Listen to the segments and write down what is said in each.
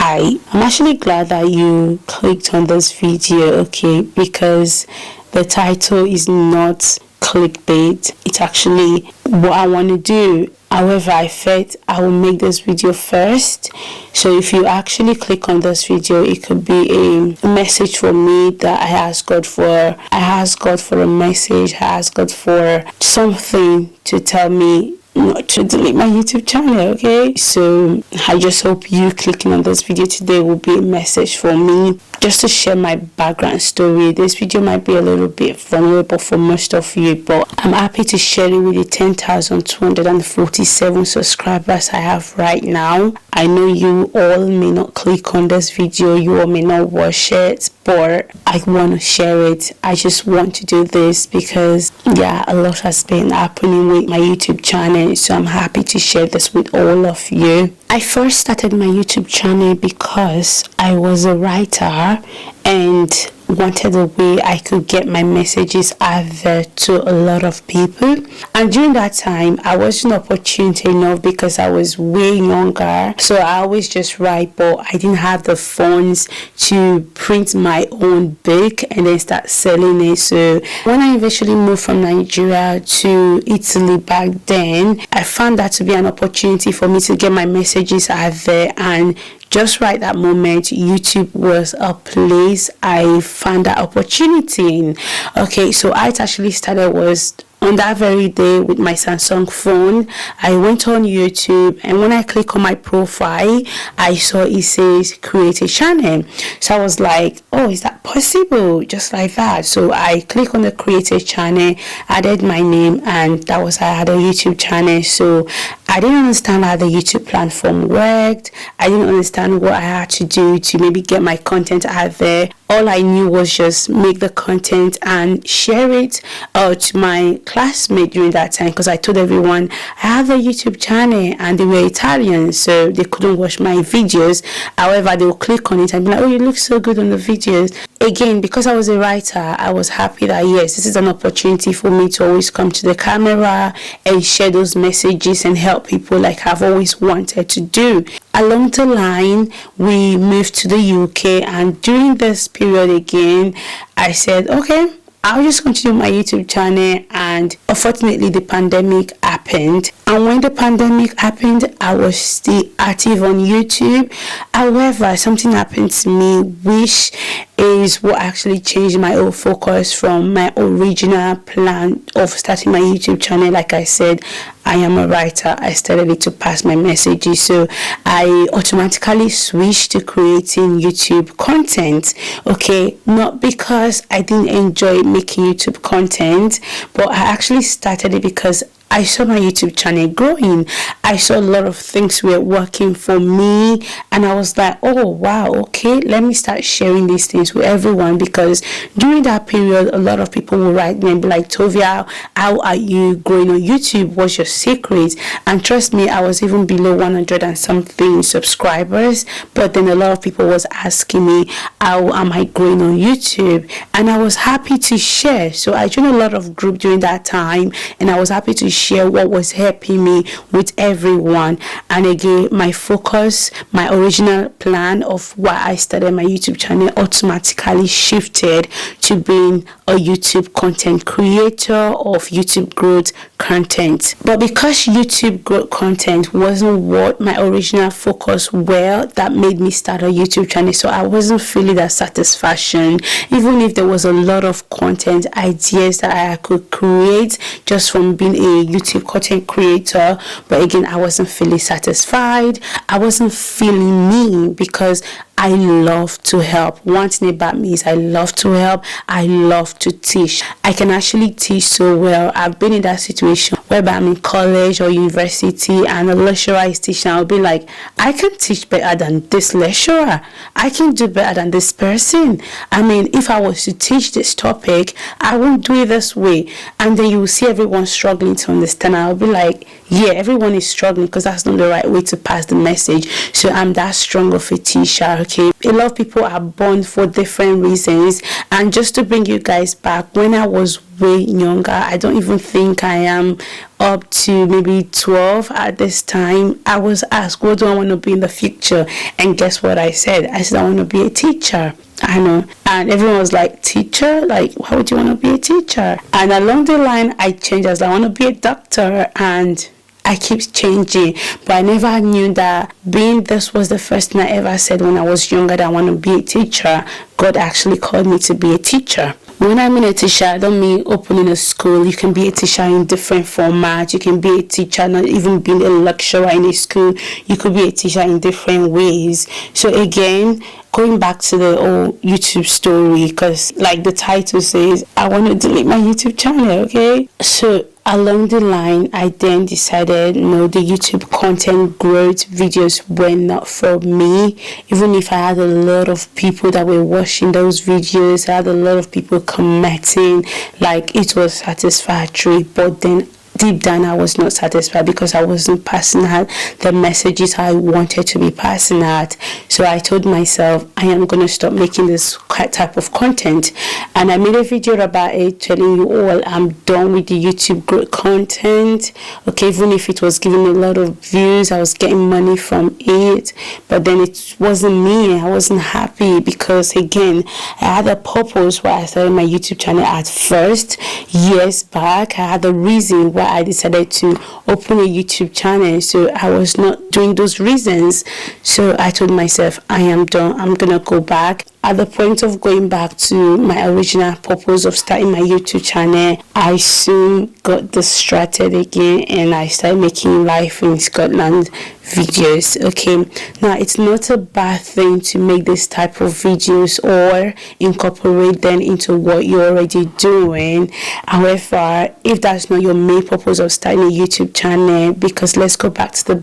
I'm actually glad that you clicked on this video, okay, because the title is not clickbait. It's actually what I want to do. However, I felt I will make this video first. So if you actually click on this video, it could be a message for me that I ask God for. I ask God for a message. I ask God for something to tell me not to delete my YouTube channel, okay? So I just hope you clicking on this video today will be a message for me, just to share my background story. This video might be a little bit vulnerable for most of you, but I'm happy to share it with the 10,247 subscribers I have right now. I know you all may not click on this video, you all may not watch it, but I want to share it. I just want to do this because a lot has been happening with my YouTube channel, so I'm happy to share this with all of you. I first started my YouTube channel because I was a writer and wanted a way I could get my messages out there to a lot of people. And during that time, I wasn't opportune enough because I was way younger. So I always just write, but I didn't have the funds to print my own book and then start selling it. So when I eventually moved from Nigeria to Italy back then, I found that to be an opportunity for me to get my messages out there, and just right that moment, YouTube was a place I found that opportunity in. Okay, so I actually started was on that very day with my Samsung phone. I went on YouTube, and when I click on my profile, I saw it says create a channel. So I was like, oh, is that possible? Just like that. So I click on the create a channel, added my name, and that was I had a YouTube channel. So I didn't understand how the YouTube platform worked. I didn't understand what I had to do to maybe get my content out there. All I knew was just make the content and share it to my classmate during that time, because I told everyone I have a YouTube channel and they were Italian, so they couldn't watch my videos. However, they will click on it and be like, oh, you look so good on the videos. Again, because I was a writer, I was happy that yes, this is an opportunity for me to always come to the camera and share those messages and help people like I've always wanted to do. Along the line, we moved to the UK, and during this period again, I said, okay, I'll just continue my YouTube channel. And unfortunately, the pandemic happened. And when the pandemic happened, I was still active on YouTube. However, something happened to me, which is what actually changed my whole focus from my original plan of starting my YouTube channel. Like I said, I am a writer. I started it to pass my messages. So I automatically switched to creating YouTube content. Okay, not because I didn't enjoy making YouTube content, but I actually started it because I saw my YouTube channel growing. I saw a lot of things were working for me, and I was like, oh wow, okay, let me start sharing these things with everyone. Because during that period, a lot of people will write me and be like, Tovia, how are you growing on YouTube? What's your secret? And trust me, I was even below 100 and something subscribers, but then a lot of people was asking me, how am I growing on YouTube? And I was happy to share. So I joined a lot of group during that time, and I was happy to share what was helping me with everyone. And again, my focus, my original plan of why I started my YouTube channel automatically shifted to being a YouTube content creator of YouTube growth content. But because YouTube growth content wasn't what my original focus were, that made me start a YouTube channel. So I wasn't feeling that satisfaction, even if there was a lot of content ideas that I could create just from being a YouTube content creator. But again, I wasn't feeling satisfied. I wasn't feeling me, because I love to help. One thing about me is I love to help. I love to teach. I can actually teach so well. I've been in that situation whereby I'm in college or university and a lecturer is teaching. I'll be like, I can teach better than this lecturer. I can do better than this person. I mean, if I was to teach this topic, I won't do it this way. And then you will see everyone struggling to understand. I'll be like, yeah, everyone is struggling because that's not the right way to pass the message. So I'm that strong of a teacher. Okay, a lot of people are born for different reasons. And just to bring you guys back, when I was way younger. I don't even think I am up to maybe 12 at this time. I was asked, what do I want to be in the future? And guess what I said? I said, I want to be a teacher. I know. And everyone was like, teacher? Like, why would you want to be a teacher? And along the line, I changed. I was like, I want to be a doctor. And I keep changing, but I never knew that being this was the first thing I ever said when I was younger, that I want to be a teacher. God actually called me to be a teacher. When I mean a teacher, I don't mean opening a school. You can be a teacher in different formats. You can be a teacher, not even being a lecturer in a school. You could be a teacher in different ways. So again, going back to the old YouTube story, because like the title says, I want to delete my YouTube channel, okay? So along the line, I then decided, no, the YouTube content growth videos were not for me. Even if I had a lot of people that were watching those videos, I had a lot of people commenting, like it was satisfactory, but then deep down I was not satisfied because I wasn't passing out the messages I wanted to be passing out. So I told myself, I am going to stop making this type of content, and I made a video about it, telling you all I'm done with the YouTube growth content. Okay, even if it was giving me a lot of views, I was getting money from it, but then it wasn't me. I wasn't happy because again, I had a purpose why I started my YouTube channel at first years back. I had a reason why I decided to open a YouTube channel, so I was not doing those reasons. So I told myself, I am done. I'm gonna go back. At the point of going back to my original purpose of starting my YouTube channel, I soon got distracted again and I started making life in Scotland videos. Okay, now it's not a bad thing to make this type of videos or incorporate them into what you're already doing. However, if that's not your main purpose of starting a YouTube channel, because let's go back to the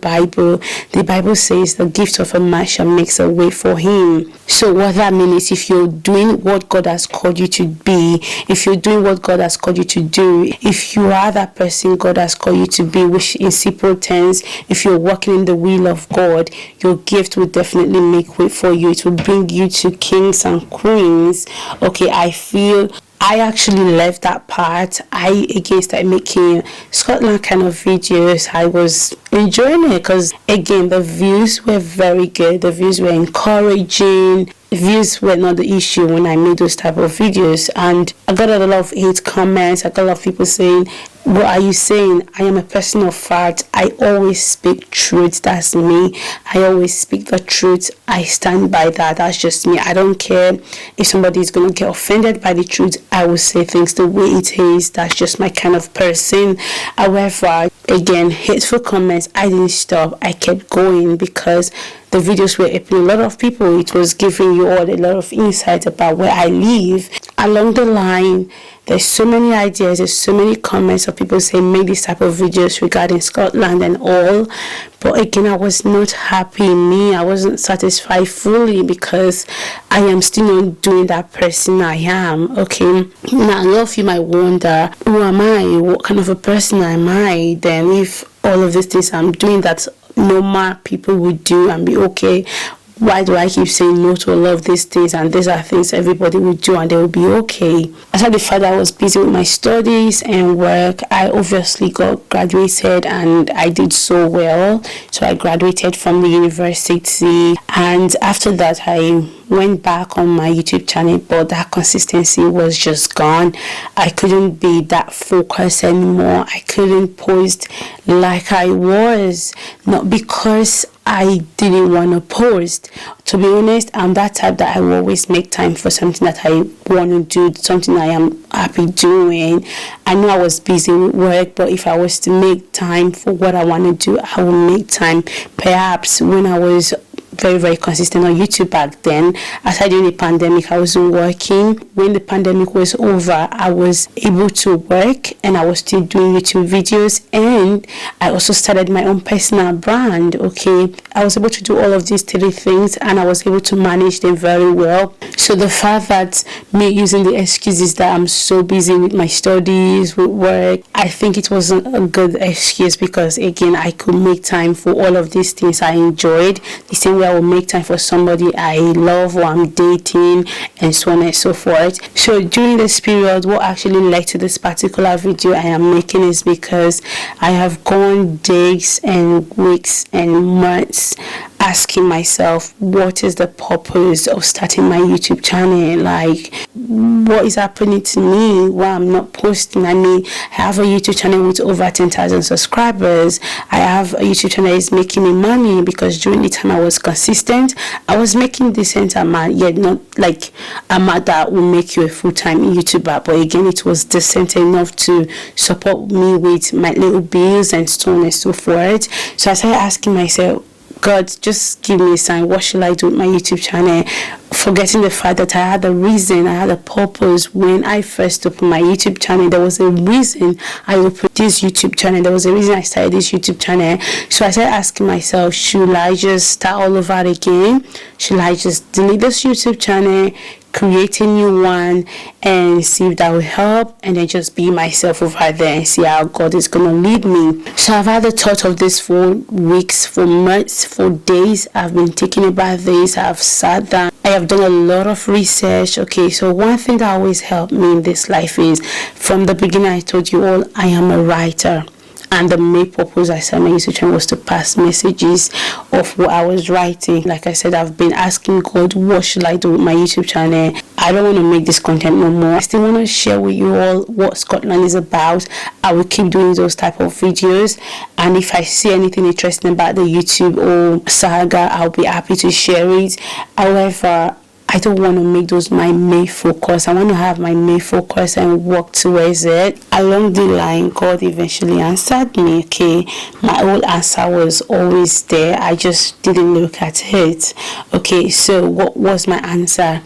Bible says the gift of a man shall make a way for him. So what that means is, if you're doing what God has called you to be, if you're doing what God has called you to do, if you are that person God has called you to be, which in simple terms, if you're working in the will of God, your gift will definitely make way for you. It will bring you to kings and queens. Okay, I actually left that part. I again started making Scotland kind of videos. I was enjoying it because again, the views were very good. The views were encouraging. Views were not the issue when I made those type of videos, and I got a lot of hate comments. I got a lot of people saying, what are you saying? I am a person of fact. I always speak truth. That's me. I always speak the truth. I stand by that. That's just me. I don't care if somebody is going to get offended by the truth. I will say things the way it is. That's just my kind of person. However, again, hateful comments, I didn't stop. I kept going because the videos were helping a lot of people. It was giving you all a lot of insight about where I live. Along the line, there's so many ideas, there's so many comments of people saying make this type of videos regarding Scotland and all. But again, I was not happy in me. I wasn't satisfied fully because I am still not doing that person I am. Okay, now a lot of you might wonder, who am I? What kind of a person am I then, if all of these things I'm doing that normal people would do and be okay? Why do I keep saying no to a lot of these things, and these are things everybody would do and they will be okay? Aside the fact that I was busy with my studies and work, I obviously got graduated and I did so well. So I graduated from the university, and after that I went back on my YouTube channel, but that consistency was just gone. I couldn't be that focused anymore. I couldn't post like I was, not because I didn't want to post. To be honest, I'm that type that I will always make time for something that I want to do, something I am happy doing. I know I was busy with work, but if I was to make time for what I want to do, I will make time. Perhaps when I was very, very consistent on YouTube back then, aside during the pandemic, I wasn't working. When the pandemic was over, I was able to work and I was still doing YouTube videos, and I also started my own personal brand. Okay, I was able to do all of these three things and I was able to manage them very well. So the fact that me using the excuses that I'm so busy with my studies, with work, I think it wasn't a good excuse, because again, I could make time for all of these things I enjoyed. The same way way I will make time for somebody I love or I'm dating, and so on and so forth. So during this period, what actually led to this particular video I am making is because I have gone days and weeks and months asking myself, what is the purpose of starting my YouTube channel? Like, what is happening to me while I'm not posting? I mean, I have a YouTube channel with over 10,000 subscribers. I have a YouTube channel that is making me money, because during the time I was consistent, I was making decent amount, yet not like amount that will make you a full-time YouTuber, but again, it was decent enough to support me with my little bills and so on and so forth. So I started asking myself, God, just give me a sign. What should I do with my YouTube channel? Forgetting the fact that I had a reason, I had a purpose. When I first opened my YouTube channel, there was a reason I opened this YouTube channel. There was a reason I started this YouTube channel. So I started asking myself, should I just start all over again? Should I just delete this YouTube channel, create a new one, and see if that will help, and then just be myself over there and see how God is gonna lead me? So I've had the thought of this for weeks, for months, for days. I've been thinking about this. I've sat down, I have done a lot of research. Okay, so one thing that always helped me in this life is, from the beginning I told you all, I am a writer. And the main purpose I started my YouTube channel was to pass messages of what I was writing. Like I said, I've been asking God, what should I do with my YouTube channel? I don't want to make this content no more. I still want to share with you all what Scotland is about. I will keep doing those type of videos. And if I see anything interesting about the YouTube or saga, I'll be happy to share it. However, I don't want to make those my main focus. I want to have my main focus and work towards it. Along the line, God eventually answered me. Okay, my whole answer was always there. I just didn't look at it. Okay, so what was my answer?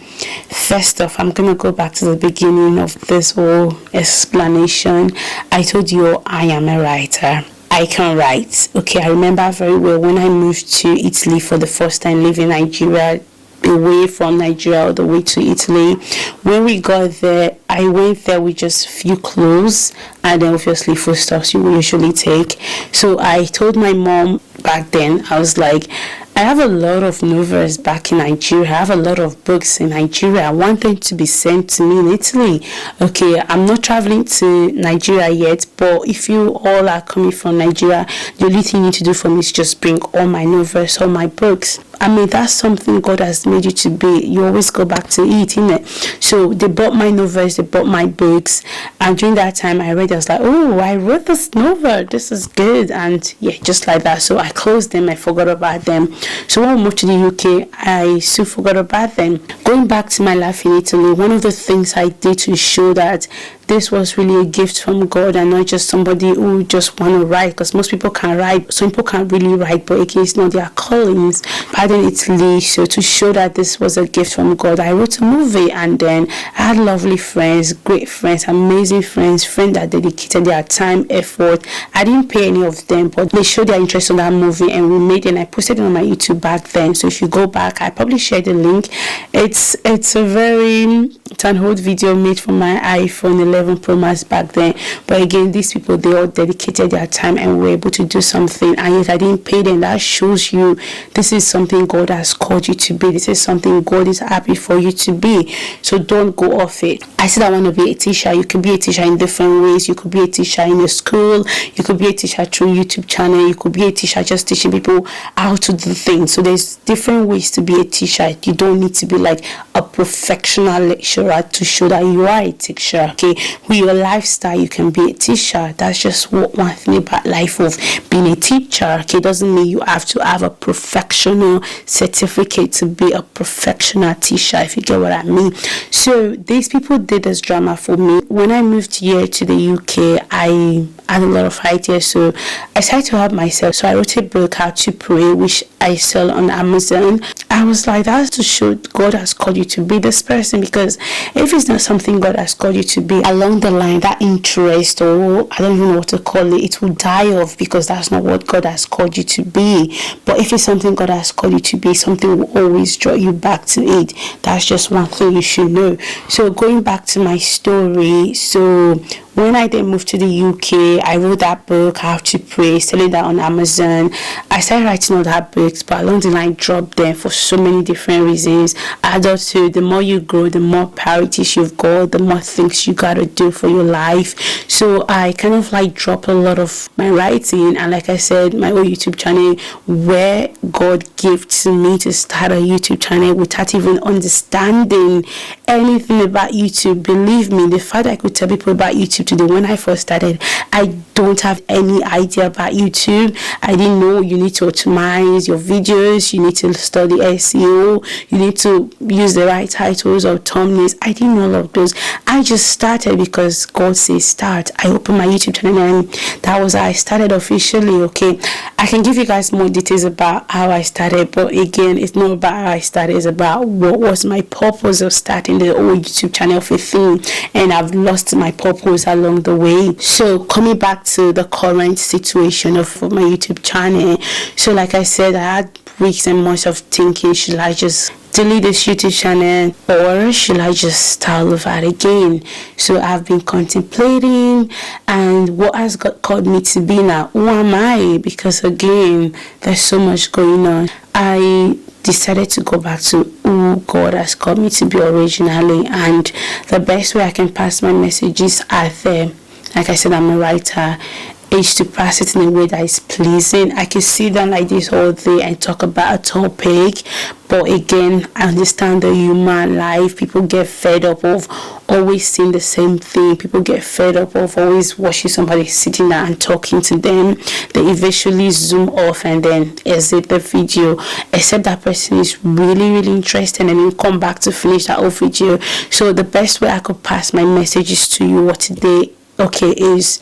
First off, I'm going to go back to the beginning of this whole explanation. I told you I am a writer. I can write. Okay, I remember very well when I moved to Italy for the first time, living in Nigeria, away from Nigeria all the way to Italy. When we got there, I went there with just few clothes and then obviously foodstuffs you usually take. So I told my mom back then, I was like, I have a lot of novels back in Nigeria. I have a lot of books in Nigeria. I want them to be sent to me in Italy. Okay, I'm not traveling to Nigeria yet, but if you all are coming from Nigeria, the only thing you need to do for me is just bring all my novels, all my books. I mean, that's something God has made you to be. You always go back to it, innit? So they bought my novels, they bought my books, and during that time I read, I was like, oh, I wrote this novel, this is good. And yeah, just like that. So I closed them, I forgot about them. So when I moved to the UK, I still forgot about them. Going back to my life in Italy, one of the things I did to show that this was really a gift from God and not just somebody who just want to write, because most people can write, some people can't really write, but again, it's not their callings. Pardon Italy. So to show that this was a gift from God, I wrote a movie, and then I had lovely friends, great friends, amazing friends that dedicated their time, effort. I didn't pay any of them, but they showed their interest in that movie, and we made it, and I posted it on my YouTube back then. So if you go back, I probably shared the link. It's a very old video made from my iPhone 11 Pro Max back then, but again, these people, they all dedicated their time and were able to do something, and yet I didn't pay them. That shows you this is something God has called you to be. This is something God is happy for you to be. So don't go off it. I said I want to be a teacher. You could be a teacher in different ways. You could be a teacher in a school, you could be a teacher through YouTube channel, you could be a teacher just teaching people how to do things. So there's different ways to be a teacher. You don't need to be like a professional lecturer to show that you are a teacher. Okay, with your lifestyle you can be a teacher. That's just one thing about life of being a teacher. Okay, doesn't mean you have to have a professional certificate to be a professional teacher, if you get what I mean. So these people did this drama for me. When I moved here to the UK, I had a lot of ideas, so I started to help myself. So I wrote a book, How to Pray, which I sell on Amazon. I was like, that's to show God has called you to be this person, because if it's not something God has called you to be, along the line, that interest, or I don't even know what to call it, it will die off, because that's not what God has called you to be. But if it's something God has called you to be, something will always draw you back to it. That's just one thing you should know. So going back to my story, so When I then moved to the UK, I wrote that book, How to Pray, selling that on Amazon. I started writing all that books, but along the line dropped them for so many different reasons. Adulthood, the more you grow, the more priorities you've got, the more things you gotta do for your life. So I kind of like dropped a lot of my writing, and like I said, my own YouTube channel, where God gave to me to start a YouTube channel without even understanding anything about YouTube. Believe me, the fact I could tell people about YouTube today, when I first started, I don't have any idea about YouTube. I didn't know you need to optimize your videos, you need to study SEO, you need to use the right titles or thumbnails. I didn't know all of those. I just started because God says start. I opened my YouTube channel and that was how I started officially. Okay, I can give you guys more details about how I started, but again, it's not about how I started, it's about what was my purpose of starting the whole YouTube channel for thing, and I've lost my purpose along the way. So coming back to the current situation of my YouTube channel, so like I said, I had weeks and months of thinking, should I just delete this YouTube channel or should I just start over again? So I've been contemplating, and what has God called me to be now? Who am I? Because again, there's so much going on. I decided to go back to who God has called me to be originally, and the best way I can pass my messages out there, like I said, I'm a writer, is to pass it in a way that is pleasing. I can sit down like this all day and talk about a topic, but again, I understand the human life. People get fed up of always seeing the same thing. People get fed up of always watching somebody sitting there and talking to them. They eventually zoom off and then exit the video, except that person is really interested, and then come back to finish that whole video. So the best way I could pass my messages to you today, okay, is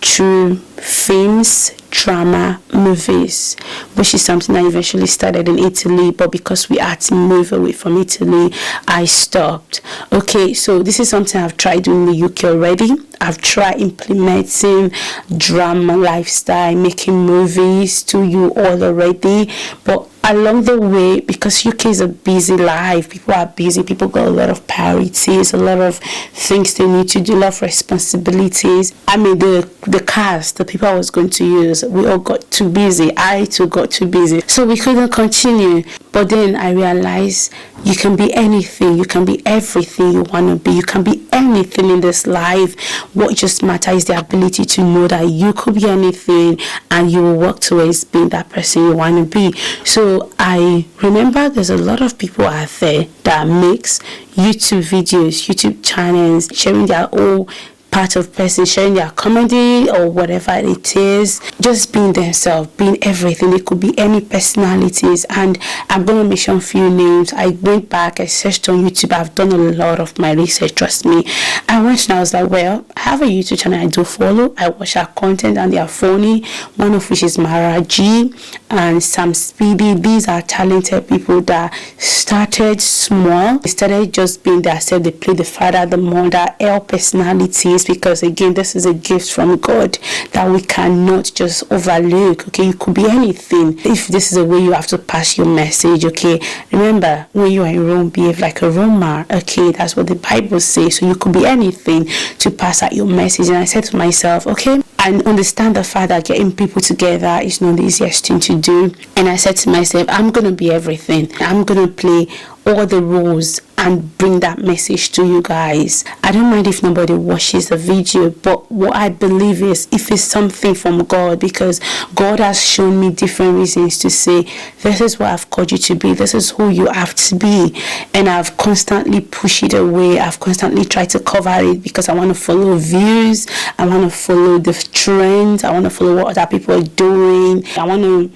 through films, drama, movies, which is something I eventually started in Italy, but because we had to move away from Italy, I stopped. Okay, so this is something I've tried doing in the UK already. I've tried implementing drama lifestyle, making movies to you all already, but along the way, because UK is a busy life, people are busy, people got a lot of priorities, a lot of things they need to do, a lot of responsibilities. I mean, the cast, the people I was going to use, we all got too busy. I too got too busy, so we couldn't continue. But then I realized you can be anything, you can be everything you want to be, you can be anything in this life. What just matters is the ability to know that you could be anything, and you will work towards being that person you want to be. So I remember there's a lot of people out there that makes YouTube videos, YouTube channels, sharing their own part of person, sharing their comedy or whatever it is, just being themselves, being everything. It could be any personalities, and I'm going to mention a few names. I went back, I searched on YouTube. I've done a lot of my research, trust me. I went and I was like, well, I have a YouTube channel I do follow. I watch our content and they are funny, one of which is Mara G and Sam Speedy. These are talented people that started small. They started just being themselves. They play the father, the mother, L personalities, because again, this is a gift from God that we cannot just overlook. Okay, you could be anything. If this is a way you have to pass your message, okay, remember, when you are in Rome, behave like a Roma. Okay, that's what the Bible says. So you could be anything to pass out your message. And I said to myself, okay, I understand the fact that getting people together is not the easiest thing to do. And I said to myself, I'm going to be everything. I'm going to play all the roles and bring that message to you guys. I don't mind if nobody watches the video, but what I believe is, if it's something from God, because God has shown me different reasons to say, this is what I've called you to be, this is who you have to be, and I've constantly pushed it away. I've constantly tried to cover it because I want to follow views, I want to follow the trends, I want to follow what other people are doing, I want to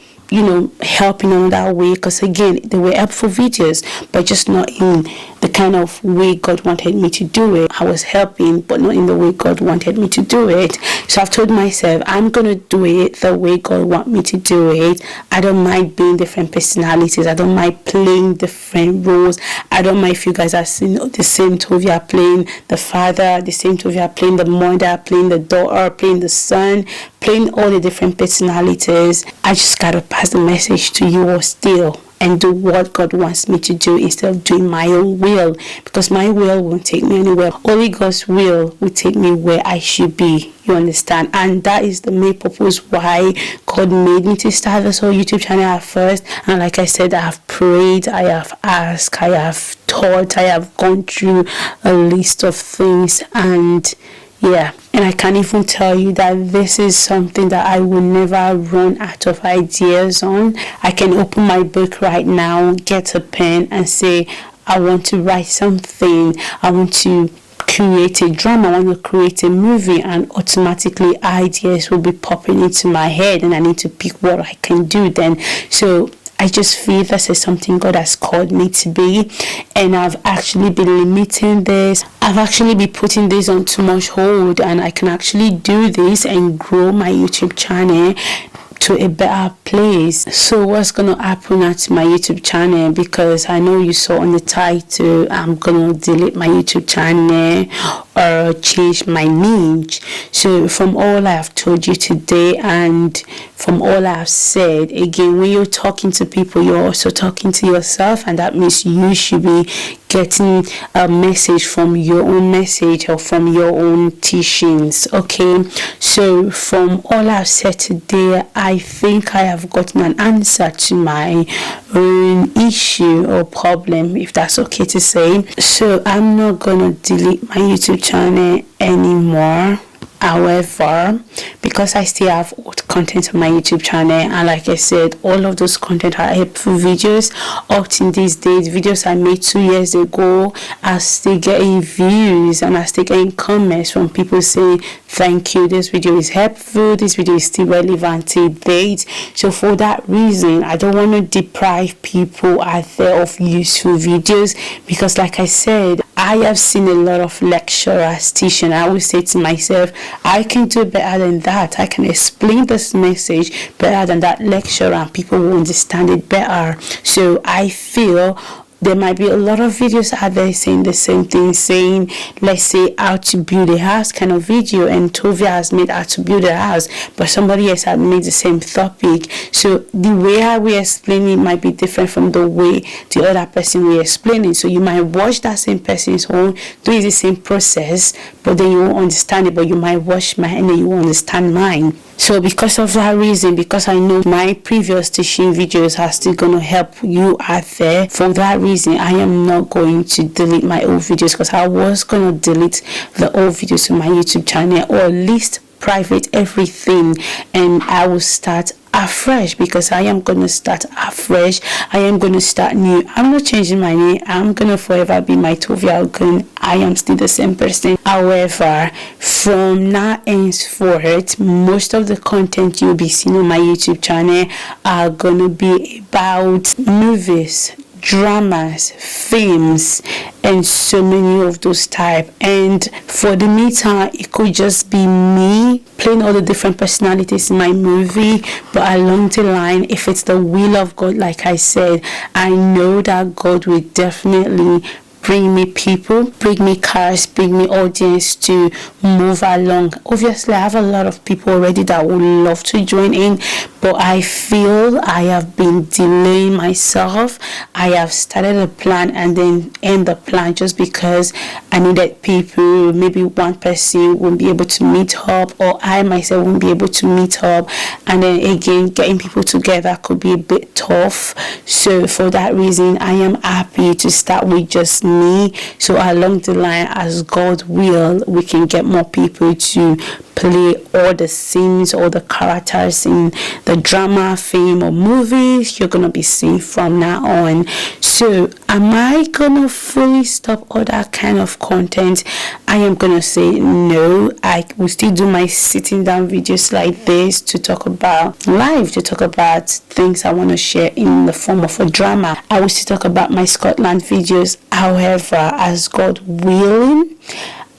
help in another way, because again, they were helpful videos, but just not in the kind of way God wanted me to do it. I was helping, but not in the way God wanted me to do it. So I've told myself, I'm going to do it the way God wants me to do it. I don't mind being different personalities. I don't mind playing different roles. I don't mind if you guys are seeing the same Tovia playing the father, the same Tovia playing the mother, playing the daughter, playing the son, playing all the different personalities. I just got to pass the message to you all still. and do what God wants me to do instead of doing my own will, because my will won't take me anywhere. Only God's will take me where I should be. You understand? And that is the main purpose why God made me to start this whole YouTube channel at first. And like I said, I have prayed, I have asked, I have thought, I have gone through a list of things, and yeah, and I can even tell you that this is something that I will never run out of ideas on. I can open my book right now, get a pen and say, I want to write something, I want to create a drama, I want to create a movie, and automatically ideas will be popping into my head and I need to pick what I can do then. So I just feel this is something God has called me to be, and I've actually been limiting this. I've actually been putting this on too much hold, and I can actually do this and grow my YouTube channel to a better place. So what's gonna happen now to my YouTube channel, because I know you saw on the title I'm gonna delete my YouTube channel or change my niche. So from all I have told you today and from all I have said, again, when you're talking to people, you're also talking to yourself, and that means you should be getting a message from your own message or from your own teachings. Okay, so from all I've said today, I think I have gotten an answer to my own issue or problem, if that's okay to say. So I'm not gonna delete my YouTube channel anymore. However, because I still have old content on my YouTube channel, and like I said, all of those content are helpful videos. Up to these days, videos I made 2 years ago are still getting views and are still getting comments from people saying, thank you, this video is helpful, this video is still relevant to date. So for that reason, I don't want to deprive people out there of useful videos, because like I said, I have seen a lot of lecturers teaching. I always say to myself, I can do better than that. I can explain this message better than that lecturer, and people will understand it better. So I feel there might be a lot of videos out there saying the same thing, saying, let's say, how to build a house kind of video, and Tovia has made how to build a house, but somebody else had made the same topic. So the way how we explain it might be different from the way the other person will explain it. So you might watch that same person's own, doing the same process, but then you won't understand it. But you might watch mine and then you won't understand mine. So because of that reason, because I know my previous teaching videos are still going to help you out there, for that reason, I am not going to delete my old videos, because I was going to delete the old videos on my YouTube channel, or at least private everything, and I will start afresh, because I am going to start afresh. I am going to start new. I'm not changing my name. I'm going to forever be my Tovia Ogun. I am still the same person. However, from now henceforth, most of the content you'll be seeing on my YouTube channel are going to be about movies, dramas, films, and so many of those type. And for the meantime, it could just be me playing all the different personalities in my movie. But along the line, if it's the will of God, like I said, I know that God will definitely bring me people, bring me cars, bring me audience to move along. Obviously, I have a lot of people already that would love to join in, but I feel I have been delaying myself. I have started a plan and then end the plan just because I needed people. Maybe one person won't be able to meet up, or I myself won't be able to meet up, and then again, getting people together could be a bit tough. So for that reason, I am happy to start with just me. So along the line, as God will, we can get more people to play all the scenes, all the characters in the drama, film, or movies you're gonna be seeing from now on. So am I gonna fully stop all that kind of content? I am gonna say no. I will still do my sitting down videos like this to talk about life, to talk about things I want to share in the form of a drama. I will still talk about my Scotland videos. However, as God willing,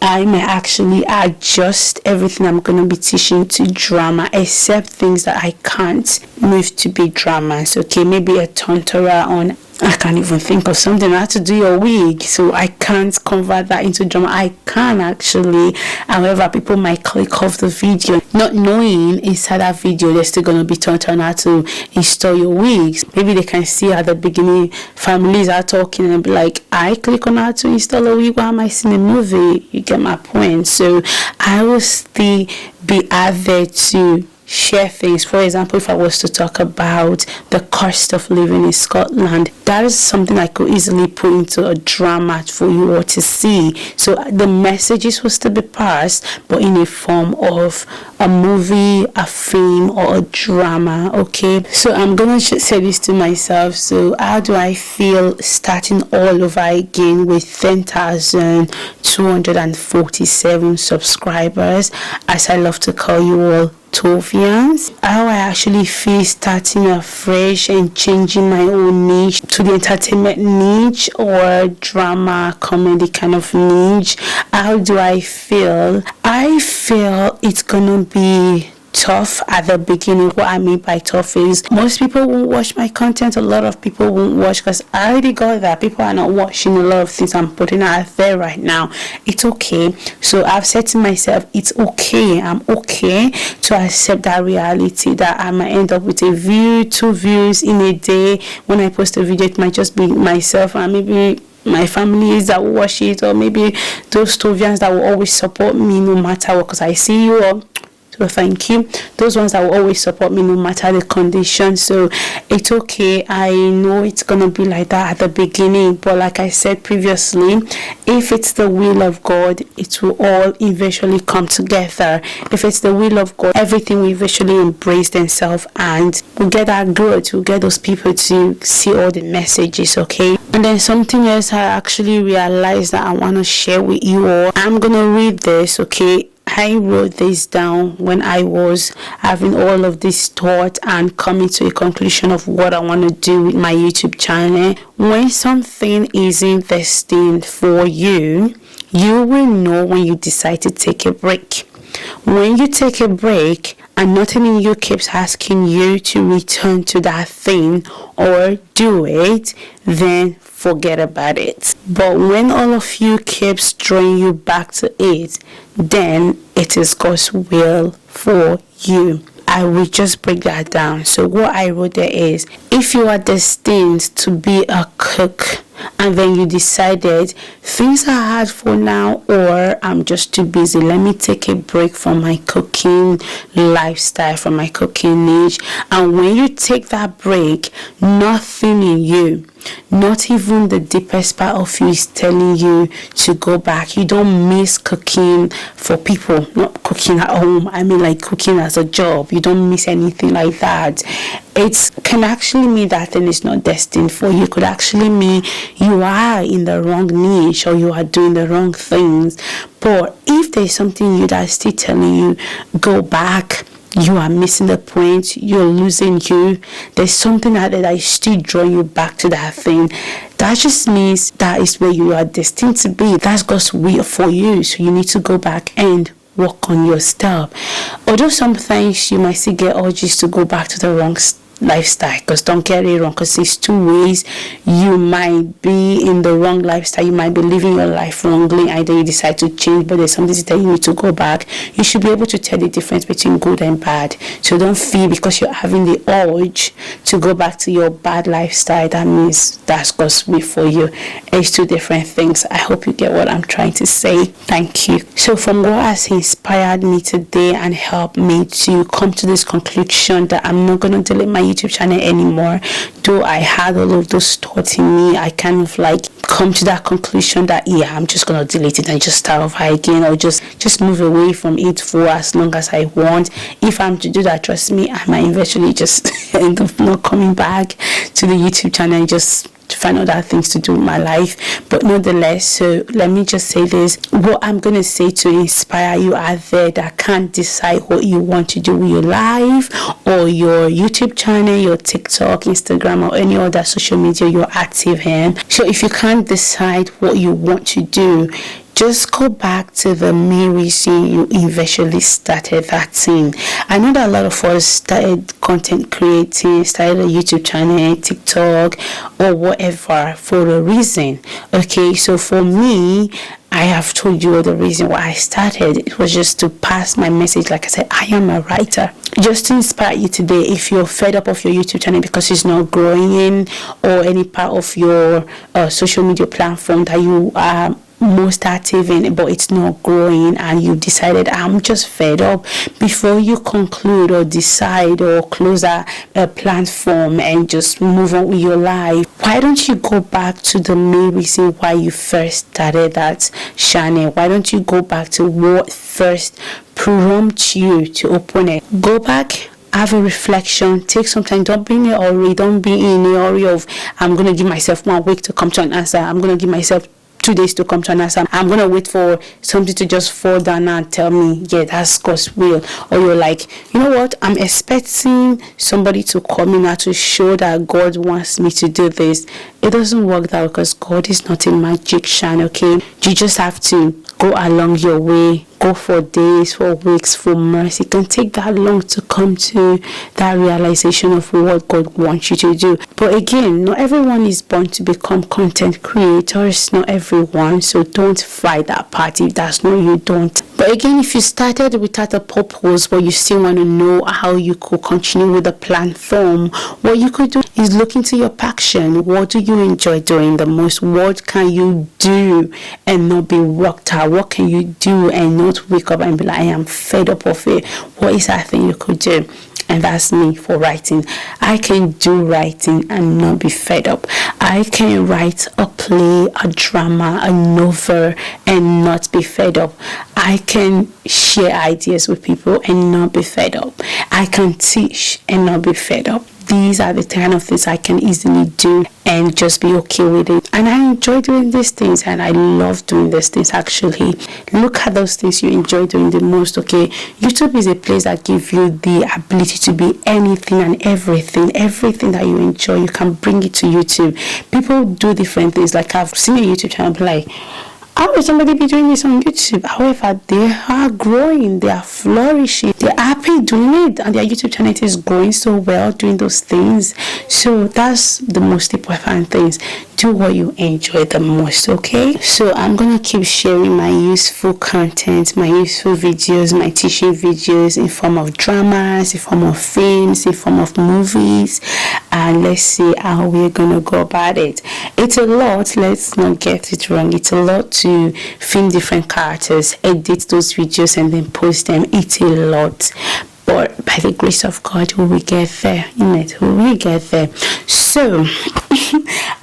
I may actually adjust everything I'm going to be teaching to drama, except things that I can't move to be dramas. Okay, maybe a tutorial on I can't even think of something. I had to do your wig, so I can't convert that into drama. I can actually. However, people might click off the video, not knowing inside that video they're still going to be taught on how to install your wigs. Maybe they can see at the beginning families are talking and be like, I click on how to install a wig, why am I seeing a movie? You get my point. So I will still be out there to share things. For example, if I was to talk about the cost of living in Scotland, that is something I could easily put into a drama for you all to see. So the messages will still be passed, but in a form of a movie, a film, or a drama. Okay, so I'm gonna say this to myself. So how do I feel starting all over again with 10,247 subscribers, as I love to call you all, Tovians? How I actually feel starting afresh and changing my own niche to the entertainment niche or drama comedy kind of niche. How do I feel? I feel it's gonna be tough at the beginning. What I mean by tough is most people won't watch my content. A lot of people won't watch because I already got that. People are not watching a lot of things I'm putting out there right now. It's okay. So I've said to myself, it's okay. I'm okay to accept that reality that I might end up with a view, 2 views in a day. When I post a video, it might just be myself and maybe my families that will watch it, or maybe those Tovians that will always support me no matter what, because I see you all. So thank you. Those ones that will always support me no matter the condition. So it's okay. I know it's gonna be like that at the beginning, but like I said previously, if it's the will of God, it will all eventually come together. If it's the will of God, everything will eventually embrace themselves, and we'll get that growth. We'll get those people to see all the messages. Okay. And then something else I actually realized that I want to share with you all. I'm gonna read this. Okay. I wrote this down when I was having all of this thought and coming to a conclusion of what I want to do with my YouTube channel. When something isn't destined for you, you will know when you decide to take a break. When you take a break and nothing in you keeps asking you to return to that thing or do it, then forget about it. But when all of you keeps drawing you back to it, then it is God's will for you. I will just break that down. So what I wrote there is, if you are destined to be a cook and then you decided things are hard for now, or I'm just too busy, let me take a break from my cooking lifestyle, from my cooking niche. And when you take that break, nothing in you, not even the deepest part of you, is telling you to go back. You don't miss cooking for people, not cooking at home. I mean like cooking as a job. You don't miss anything like that. It can actually mean that thing is not destined for you. It could actually mean you are in the wrong niche or you are doing the wrong things. But if there's something in you that's still telling you go back, you are missing the point, you're losing you, there's something out there that is still drawing you back to that thing, that just means that is where you are destined to be. That's God's will for you. So you need to go back and work on your stuff. Although sometimes you might still get urges to go back to the wrong lifestyle, because don't get it wrong, because it's 2 ways. You might be in the wrong lifestyle, you might be living your life wrongly, either you decide to change, but there's something that you need to go back. You should be able to tell the difference between good and bad. So don't feel because you're having the urge to go back to your bad lifestyle, that means that's God's will for you. It's 2 different things. I hope you get what I'm trying to say. Thank you. So from what has inspired me today and helped me to come to this conclusion that I'm not going to delete my YouTube channel anymore, though I had all of those thoughts in me, I kind of like come to that conclusion that I'm just gonna delete it and just start over again, or just move away from it for as long as I want. If I'm to do that, trust me, I might eventually just end up not coming back to the YouTube channel and just to find other things to do with my life. But nonetheless, so let me just say this, what I'm going to say to inspire you out there that can't decide what you want to do with your life or your YouTube channel, your TikTok, Instagram, or any other social media you're active in. So if you can't decide what you want to do, just go back to the main reason you eventually started that thing. I know that a lot of us started content creating, started a YouTube channel, TikTok, or whatever for a reason. Okay, so for me, I have told you the reason why I started. It was just to pass my message. Like I said, I am a writer. Just to inspire you today, if you're fed up of your YouTube channel because it's not growing, or any part of your social media platform that you are most active in but it's not growing, and you decided I'm just fed up, before you conclude or decide or close a platform and just move on with your life, why don't you go back to the main reason why you first started that channel? Why don't you go back to what first prompted you to open it? Go back, have a reflection, take some time. Don't be in a hurry. Don't be in a hurry of I'm going to give myself 1 week to come to an answer. I'm going to give myself 2 days to come to an answer. I'm going to wait for something to just fall down and tell me, yeah, that's God's will. Or you're like, you know what? I'm expecting somebody to come in now to show that God wants me to do this. It doesn't work that way, because God is not a magician, okay? You just have to go along your way. Go for days, for weeks, for months. It can take that long to come to that realization of what God wants you to do. But again, not everyone is born to become content creators. Not everyone. So don't fight that part. If that's not you, don't. But again, if you started without a purpose, but you still want to know how you could continue with the platform, what you could do is look into your passion. What do you enjoy doing the most? What can you do and not be worked out? What can you do and not wake up and be like, I am fed up of it? What is that thing you could do? And that's me for writing. I can do writing and not be fed up. I can write a play, a drama, a novel and not be fed up. I can share ideas with people and not be fed up. I can teach and not be fed up. These are the kind of things I can easily do and just be okay with it. And I enjoy doing these things, and I love doing these things actually. Look at those things you enjoy doing the most, okay? YouTube is a place that gives you the ability to be anything and everything that you enjoy. You can bring it to YouTube. People do different things. Like I've seen a YouTube channel be like, how would somebody be doing this on YouTube? However, they are growing, they are flourishing, they're happy doing it, and their YouTube channel is growing so well doing those things. So that's the most important things. Do what you enjoy the most, okay? So I'm gonna keep sharing my useful content, my useful videos, my teaching videos in form of dramas, in form of films, in form of movies, and let's see how we're gonna go about it. It's a lot, let's not get it wrong. It's a lot to film different characters, edit those videos and then post them. It's a lot, but by the grace of God we will get there. We will get there. So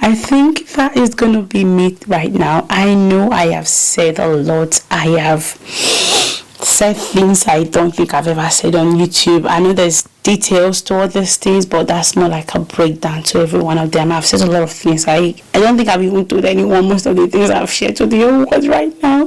I think that is going to be me right now. I know I have said a lot. I have said things I don't think I've ever said on YouTube. I know there's details to all these things, but that's more like a breakdown to every one of them. I've said a lot of things. I don't think I've even told anyone most of the things I've shared to the whole world right now.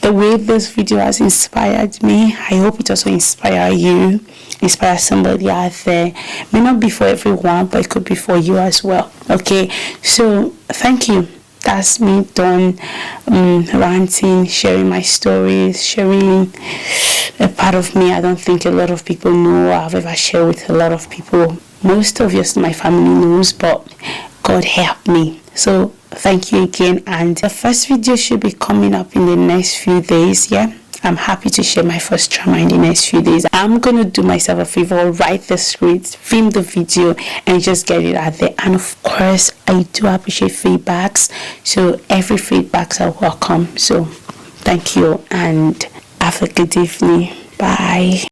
The way this video has inspired me, I hope it also inspire you, inspire somebody out there. It may not be for everyone, but it could be for you as well. Okay, so thank you. That's me done ranting, sharing my stories, sharing a part of me I don't think a lot of people know, I've ever shared with a lot of people. Most of my family knows, but God help me. So thank you again, and the first video should be coming up in the next few days. I'm happy to share my first drama in the next few days. I'm going to do myself a favor, write the script, film the video, and just get it out there. And of course, I do appreciate feedbacks. So every feedbacks are welcome. So thank you and have a good evening. Bye.